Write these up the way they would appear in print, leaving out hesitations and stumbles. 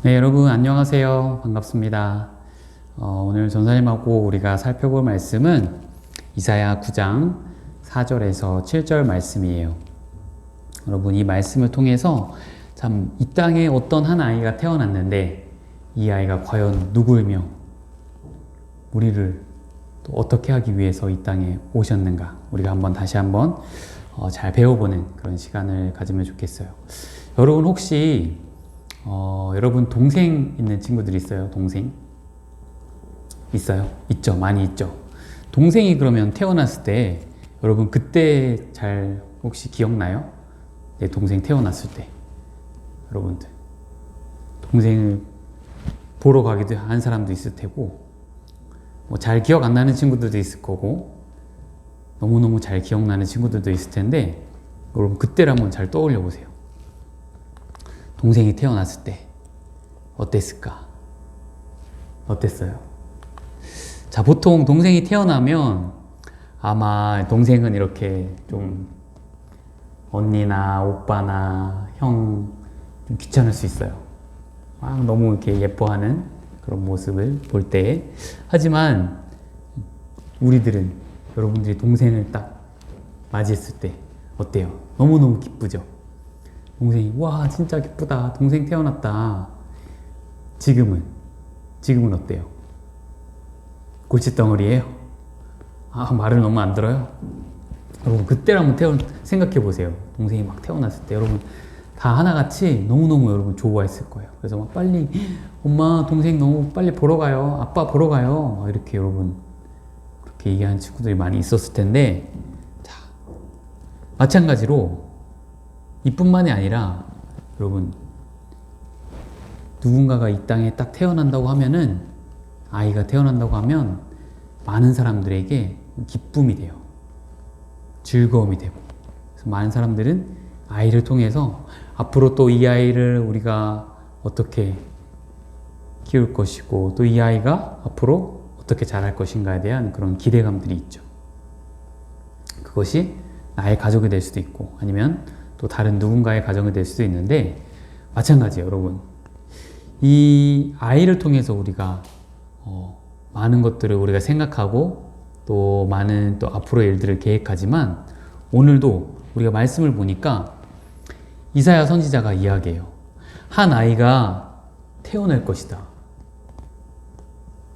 네, 여러분 안녕하세요. 반갑습니다. 오늘 전사님하고 우리가 살펴볼 말씀은 이사야 9장 4절에서 7절 말씀이에요. 여러분 이 말씀을 통해서 참 이 땅에 어떤 한 아이가 태어났는데 이 아이가 과연 누구이며 우리를 또 어떻게 하기 위해서 이 땅에 오셨는가 우리가 다시 한번 잘 배워보는 그런 시간을 가지면 좋겠어요. 여러분 혹시 여러분 동생 있는 친구들 있어요? 동생? 있어요? 있죠. 많이 있죠. 동생이 그러면 태어났을 때 여러분 그때 잘 혹시 기억나요? 내 동생 태어났을 때 여러분들 동생을 보러 가기도 한 사람도 있을 테고 뭐 잘 기억 안 나는 친구들도 있을 거고 너무너무 잘 기억나는 친구들도 있을 텐데 여러분 그때를 한번 잘 떠올려 보세요. 동생이 태어났을 때 어땠을까? 어땠어요? 자, 보통 동생이 태어나면 아마 동생은 이렇게 좀 언니나 오빠나 형 좀 귀찮을 수 있어요. 막 너무 이렇게 예뻐하는 그런 모습을 볼 때. 하지만 우리들은 여러분들이 동생을 딱 맞이했을 때 어때요? 너무너무 기쁘죠? 동생이 와 진짜 기쁘다 동생 태어났다. 지금은 어때요? 골칫덩어리예요? 말을 너무 안 들어요? 여러분 그때를 한번 생각해 보세요. 동생이 막 태어났을 때 여러분 다 하나같이 너무너무 여러분 좋아했을 거예요. 그래서 막 빨리 엄마 동생 너무 빨리 보러 가요. 아빠 보러 가요. 이렇게 여러분 그렇게 얘기하는 친구들이 많이 있었을 텐데 자 마찬가지로 이뿐만이 아니라 여러분 누군가가 이 땅에 딱 태어난다고 하면은 아이가 태어난다고 하면 많은 사람들에게 기쁨이 돼요. 즐거움이 되고 그래서 많은 사람들은 아이를 통해서 앞으로 또 이 아이를 우리가 어떻게 키울 것이고 또 이 아이가 앞으로 어떻게 자랄 것인가에 대한 그런 기대감들이 있죠. 그것이 나의 가족이 될 수도 있고 아니면 또 다른 누군가의 가정이 될 수도 있는데 마찬가지예요. 여러분 이 아이를 통해서 우리가 많은 것들을 우리가 생각하고 또 많은 또 앞으로의 일들을 계획하지만 오늘도 우리가 말씀을 보니까 이사야 선지자가 이야기해요. 한 아이가 태어날 것이다.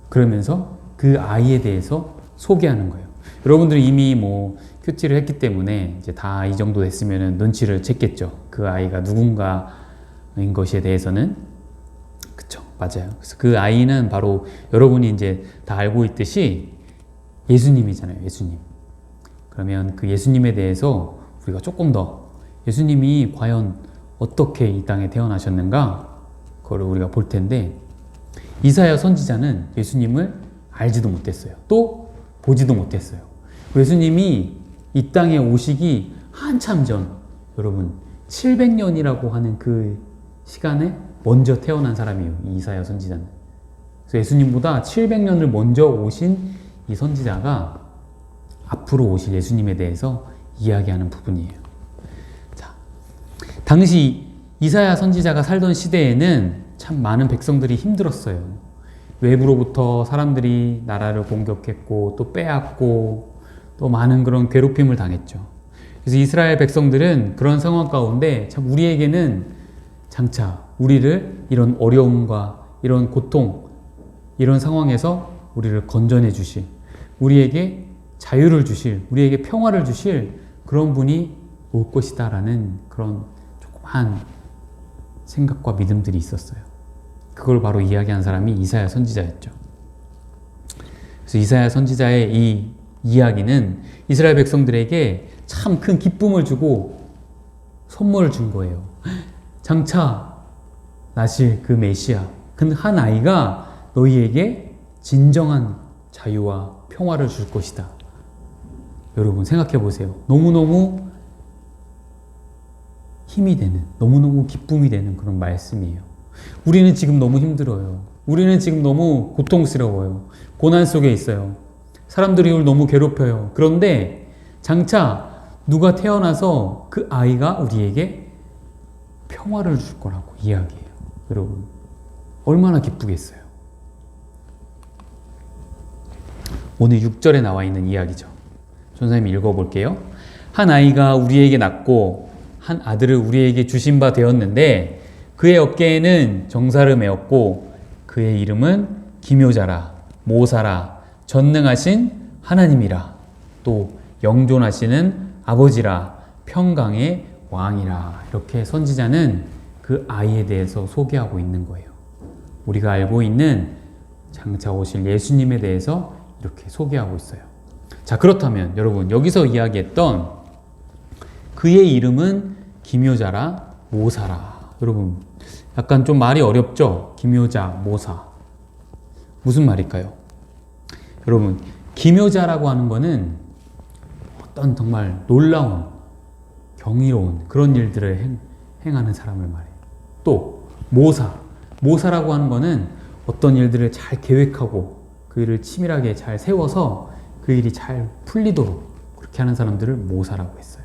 그러면서 그 아이에 대해서 소개하는 거예요. 여러분들이 이미 뭐 큐티를 했기 때문에 이제 다 이 정도 됐으면 눈치를 챘겠죠. 그 아이가 누군가인 것에 대해서는. 그쵸, 맞아요. 그래서 그 아이는 바로 여러분이 이제 다 알고 있듯이 예수님이잖아요. 예수님. 그러면 그 예수님에 대해서 우리가 조금 더 예수님이 과연 어떻게 이 땅에 태어나셨는가 그걸 우리가 볼 텐데 이사야 선지자는 예수님을 알지도 못했어요. 또 보지도 못했어요. 예수님이 이 땅에 오시기 한참 전 여러분 700년이라고 하는 그 시간에 먼저 태어난 사람이에요. 이 이사야 선지자는. 그래서 예수님보다 700년을 먼저 오신 이 선지자가 앞으로 오실 예수님에 대해서 이야기하는 부분이에요. 자, 당시 이사야 선지자가 살던 시대에는 참 많은 백성들이 힘들었어요. 외부로부터 사람들이 나라를 공격했고 또 빼앗고 또 많은 그런 괴롭힘을 당했죠. 그래서 이스라엘 백성들은 그런 상황 가운데 참 우리에게는 장차 우리를 이런 어려움과 이런 고통 이런 상황에서 우리를 건져내 주실 우리에게 자유를 주실 우리에게 평화를 주실 그런 분이 올 것이다 라는 그런 조그만 생각과 믿음들이 있었어요. 그걸 바로 이야기한 사람이 이사야 선지자였죠. 그래서 이사야 선지자의 이 이야기는 이스라엘 백성들에게 참 큰 기쁨을 주고 선물을 준 거예요. 장차 나실 그 메시아, 그 한 아이가 너희에게 진정한 자유와 평화를 줄 것이다. 여러분 생각해 보세요. 너무너무 힘이 되는, 너무너무 기쁨이 되는 그런 말씀이에요. 우리는 지금 너무 힘들어요. 우리는 지금 너무 고통스러워요. 고난 속에 있어요. 사람들이 우리를 너무 괴롭혀요. 그런데 장차 누가 태어나서 그 아이가 우리에게 평화를 줄 거라고 이야기해요. 여러분 얼마나 기쁘겠어요. 오늘 6절에 나와 있는 이야기죠. 선생님이 읽어볼게요. 한 아이가 우리에게 낳고 한 아들을 우리에게 주신 바 되었는데 그의 어깨에는 정사를 메었고 그의 이름은 기묘자라 모사라 전능하신 하나님이라 또 영존하시는 아버지라 평강의 왕이라. 이렇게 선지자는 그 아이에 대해서 소개하고 있는 거예요. 우리가 알고 있는 장차 오실 예수님에 대해서 이렇게 소개하고 있어요. 자, 그렇다면 여러분 여기서 이야기했던 그의 이름은 기묘자라 모사라. 여러분 약간 좀 말이 어렵죠? 기묘자, 모사. 무슨 말일까요? 여러분 기묘자라고 하는 거는 어떤 정말 놀라운 경이로운 그런 일들을 행하는 사람을 말해요. 또 모사라고 하는 거는 어떤 일들을 잘 계획하고 그 일을 치밀하게 잘 세워서 그 일이 잘 풀리도록 그렇게 하는 사람들을 모사라고 했어요.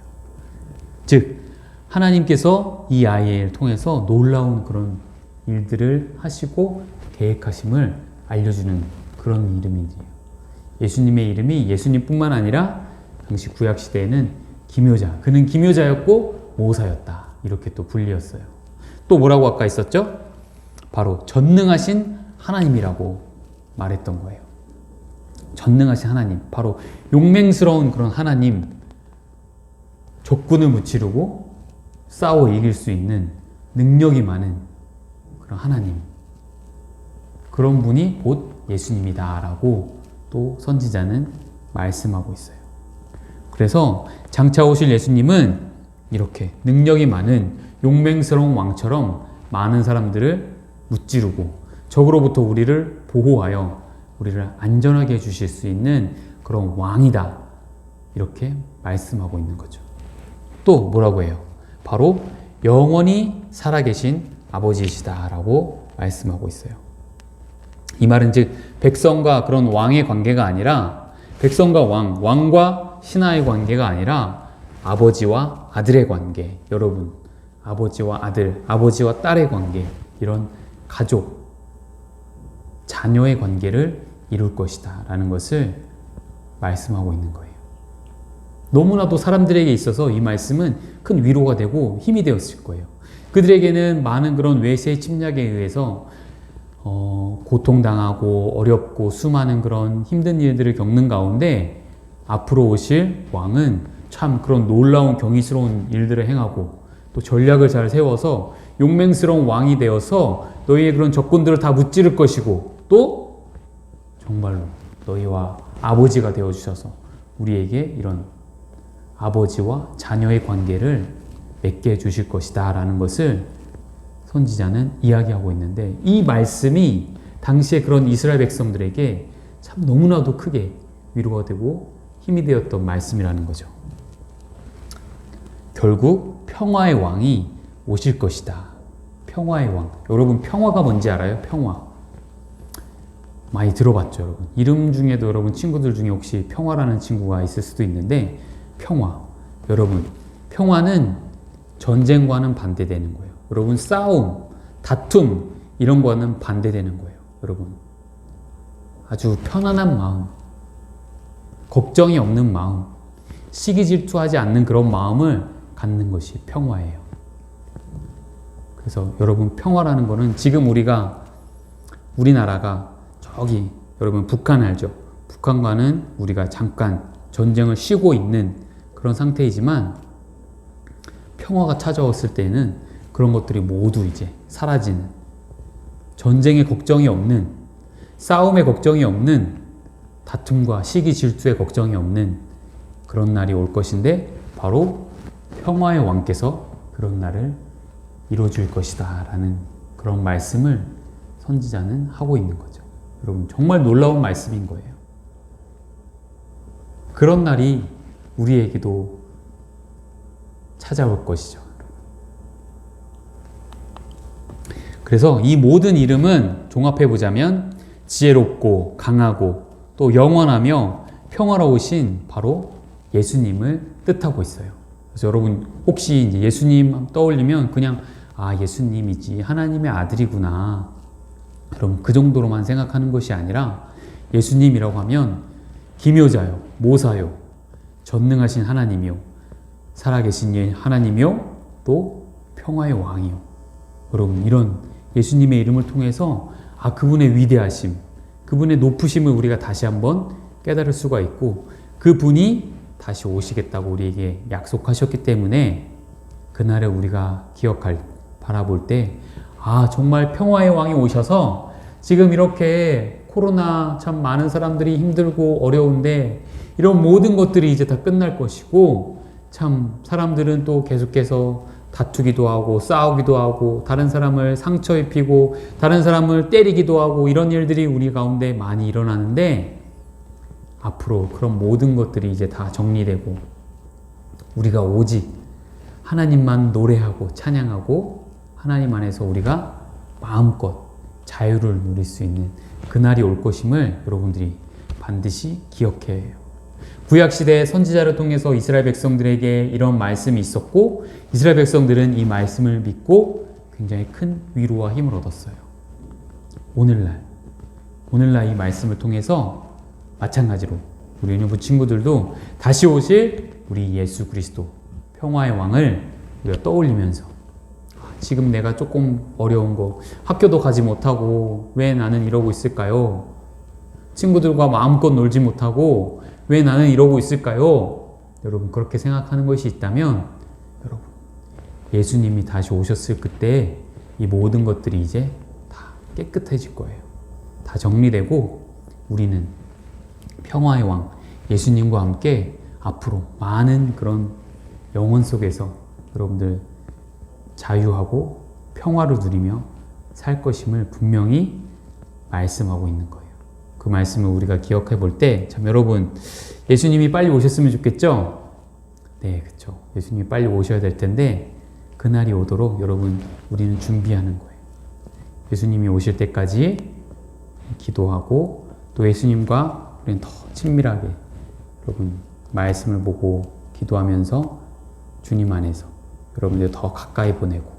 즉 하나님께서 이 아이를 통해서 놀라운 그런 일들을 하시고 계획하심을 알려주는 그런 이름이지요. 예수님의 이름이 예수님뿐만 아니라 당시 구약시대에는 기묘자, 그는 기묘자였고 모사였다. 이렇게 또 불리었어요. 또 뭐라고 아까 했었죠? 바로 전능하신 하나님이라고 말했던 거예요. 전능하신 하나님, 바로 용맹스러운 그런 하나님, 적군을 무찌르고 싸워 이길 수 있는 능력이 많은 그런 하나님, 그런 분이 곧 예수님이다 라고 또 선지자는 말씀하고 있어요. 그래서 장차 오실 예수님은 이렇게 능력이 많은 용맹스러운 왕처럼 많은 사람들을 무찌르고 적으로부터 우리를 보호하여 우리를 안전하게 해주실 수 있는 그런 왕이다. 이렇게 말씀하고 있는 거죠. 또 뭐라고 해요? 바로 영원히 살아계신 아버지이시다 라고 말씀하고 있어요. 이 말은 즉 백성과 그런 왕의 관계가 아니라 백성과 왕과 신하의 관계가 아니라 아버지와 아들의 관계. 여러분, 아버지와 아들, 아버지와 딸의 관계, 이런 가족, 자녀의 관계를 이룰 것이다 라는 것을 말씀하고 있는 거예요. 너무나도 사람들에게 있어서 이 말씀은 큰 위로가 되고 힘이 되었을 거예요. 그들에게는 많은 그런 외세의 침략에 의해서 고통당하고 어렵고 수많은 그런 힘든 일들을 겪는 가운데 앞으로 오실 왕은 참 그런 놀라운 경이스러운 일들을 행하고 또 전략을 잘 세워서 용맹스러운 왕이 되어서 너희의 그런 적군들을 다 무찌를 것이고 또 정말로 너희와 아버지가 되어주셔서 우리에게 이런 아버지와 자녀의 관계를 맺게 해주실 것이다 라는 것을 선지자는 이야기하고 있는데 이 말씀이 당시에 그런 이스라엘 백성들에게 참 너무나도 크게 위로가 되고 힘이 되었던 말씀이라는 거죠. 결국 평화의 왕이 오실 것이다. 평화의 왕. 여러분 평화가 뭔지 알아요? 평화. 많이 들어봤죠, 여러분. 이름 중에도 여러분 친구들 중에 혹시 평화라는 친구가 있을 수도 있는데 평화. 여러분 평화는 전쟁과는 반대되는 거예요. 여러분 싸움, 다툼 이런 거는 반대되는 거예요. 여러분 아주 편안한 마음, 걱정이 없는 마음, 시기 질투하지 않는 그런 마음을 갖는 것이 평화예요. 그래서 여러분 평화라는 거는 지금 우리나라가 저기 여러분 북한 알죠? 북한과는 우리가 잠깐 전쟁을 쉬고 있는 그런 상태이지만 평화가 찾아왔을 때는 그런 것들이 모두 이제 사라지는, 전쟁의 걱정이 없는, 싸움의 걱정이 없는, 다툼과 시기 질투의 걱정이 없는 그런 날이 올 것인데 바로 평화의 왕께서 그런 날을 이루어줄 것이다 라는 그런 말씀을 선지자는 하고 있는 거죠. 여러분 정말 놀라운 말씀인 거예요. 그런 날이 우리에게도 찾아올 것이죠. 그래서 이 모든 이름은 종합해보자면 지혜롭고 강하고 또 영원하며 평화로우신 바로 예수님을 뜻하고 있어요. 그래서 여러분 혹시 이제 예수님 떠올리면 그냥 예수님이지 하나님의 아들이구나 여러분 그 정도로만 생각하는 것이 아니라 예수님이라고 하면 기묘자요, 모사요, 전능하신 하나님이요, 살아계신 하나님이요, 또 평화의 왕이요. 여러분 이런 예수님의 이름을 통해서 그분의 위대하심, 그분의 높으심을 우리가 다시 한번 깨달을 수가 있고 그분이 다시 오시겠다고 우리에게 약속하셨기 때문에 그날에 우리가 바라볼 때 정말 평화의 왕이 오셔서 지금 이렇게 코로나 참 많은 사람들이 힘들고 어려운데 이런 모든 것들이 이제 다 끝날 것이고 참 사람들은 또 계속해서 다투기도 하고 싸우기도 하고 다른 사람을 상처 입히고 다른 사람을 때리기도 하고 이런 일들이 우리 가운데 많이 일어나는데 앞으로 그런 모든 것들이 이제 다 정리되고 우리가 오직 하나님만 노래하고 찬양하고 하나님 안에서 우리가 마음껏 자유를 누릴 수 있는 그날이 올 것임을 여러분들이 반드시 기억해야 해요. 구약시대 선지자를 통해서 이스라엘 백성들에게 이런 말씀이 있었고 이스라엘 백성들은 이 말씀을 믿고 굉장히 큰 위로와 힘을 얻었어요. 오늘날 이 말씀을 통해서 마찬가지로 우리 유년부 친구들도 다시 오실 우리 예수 그리스도 평화의 왕을 우리가 떠올리면서 지금 내가 조금 어려운 거 학교도 가지 못하고 왜 나는 이러고 있을까요? 친구들과 마음껏 놀지 못하고 왜 나는 이러고 있을까요? 여러분 그렇게 생각하는 것이 있다면 여러분 예수님이 다시 오셨을 그때 이 모든 것들이 이제 다 깨끗해질 거예요. 다 정리되고 우리는 평화의 왕 예수님과 함께 앞으로 많은 그런 영혼 속에서 여러분들 자유하고 평화를 누리며 살 것임을 분명히 말씀하고 있는 거예요. 그 말씀을 우리가 기억해 볼 때 참 여러분 예수님이 빨리 오셨으면 좋겠죠? 네, 그렇죠. 예수님이 빨리 오셔야 될 텐데 그날이 오도록 여러분 우리는 준비하는 거예요. 예수님이 오실 때까지 기도하고 또 예수님과 우리는 더 친밀하게 여러분 말씀을 보고 기도하면서 주님 안에서 여러분들 더 가까이 보내고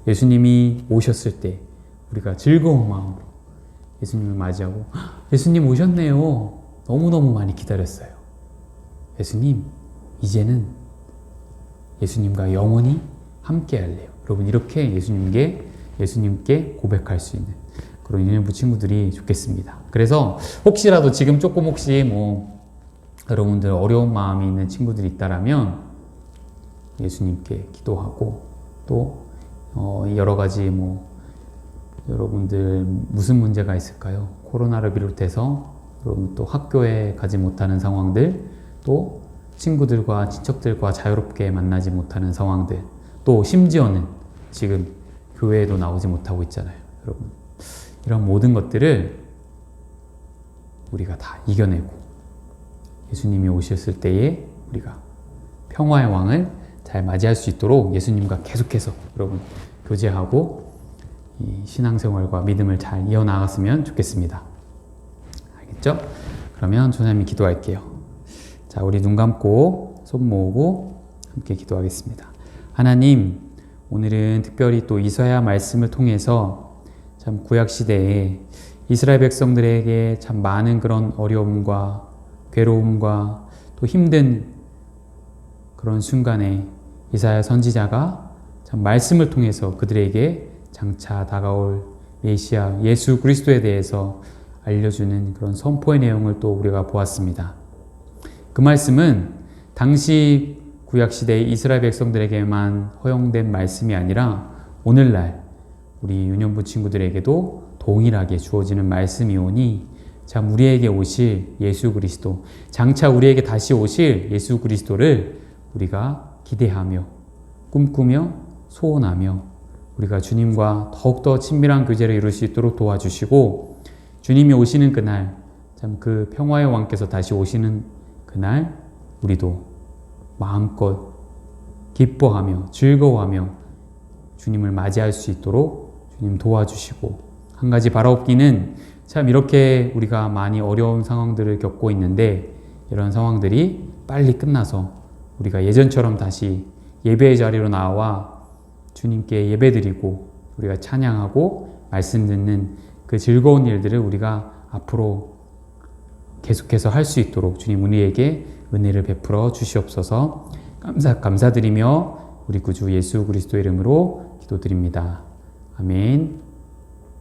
예수님이 오셨을 때 우리가 즐거운 마음으로 예수님을 맞이하고 예수님 오셨네요. 너무너무 많이 기다렸어요. 예수님 이제는 예수님과 영원히 함께 할래요. 여러분 이렇게 예수님께 고백할 수 있는 그런 유년부 친구들이 좋겠습니다. 그래서 혹시라도 지금 조금 혹시 여러분들 어려운 마음이 있는 친구들이 있다라면 예수님께 기도하고 또 여러 가지 여러분들 무슨 문제가 있을까요? 코로나를 비롯해서 여러분 또 학교에 가지 못하는 상황들, 또 친구들과 친척들과 자유롭게 만나지 못하는 상황들, 또 심지어는 지금 교회에도 나오지 못하고 있잖아요. 여러분 이런 모든 것들을 우리가 다 이겨내고 예수님이 오셨을 때에 우리가 평화의 왕을 잘 맞이할 수 있도록 예수님과 계속해서 여러분 교제하고 이 신앙생활과 믿음을 잘 이어나갔으면 좋겠습니다. 알겠죠? 그러면 조사님이 기도할게요. 자, 우리 눈 감고 손 모으고 함께 기도하겠습니다. 하나님, 오늘은 특별히 또 이사야 말씀을 통해서 참 구약시대에 이스라엘 백성들에게 참 많은 그런 어려움과 괴로움과 또 힘든 그런 순간에 이사야 선지자가 참 말씀을 통해서 그들에게 장차 다가올 메시아 예수 그리스도에 대해서 알려주는 그런 선포의 내용을 또 우리가 보았습니다. 그 말씀은 당시 구약시대의 이스라엘 백성들에게만 허용된 말씀이 아니라 오늘날 우리 유년부 친구들에게도 동일하게 주어지는 말씀이오니 참 우리에게 오실 예수 그리스도, 장차 우리에게 다시 오실 예수 그리스도를 우리가 기대하며 꿈꾸며 소원하며 우리가 주님과 더욱더 친밀한 교제를 이룰 수 있도록 도와주시고 주님이 오시는 그날, 참 그 평화의 왕께서 다시 오시는 그날 우리도 마음껏 기뻐하며 즐거워하며 주님을 맞이할 수 있도록 주님 도와주시고 한 가지 바라옵기는 참 이렇게 우리가 많이 어려운 상황들을 겪고 있는데 이런 상황들이 빨리 끝나서 우리가 예전처럼 다시 예배의 자리로 나와 주님께 예배드리고 우리가 찬양하고 말씀 듣는 그 즐거운 일들을 우리가 앞으로 계속해서 할 수 있도록 주님 우리에게 은혜를 베풀어 주시옵소서. 감사드리며 우리 구주 예수 그리스도 이름으로 기도드립니다. 아멘.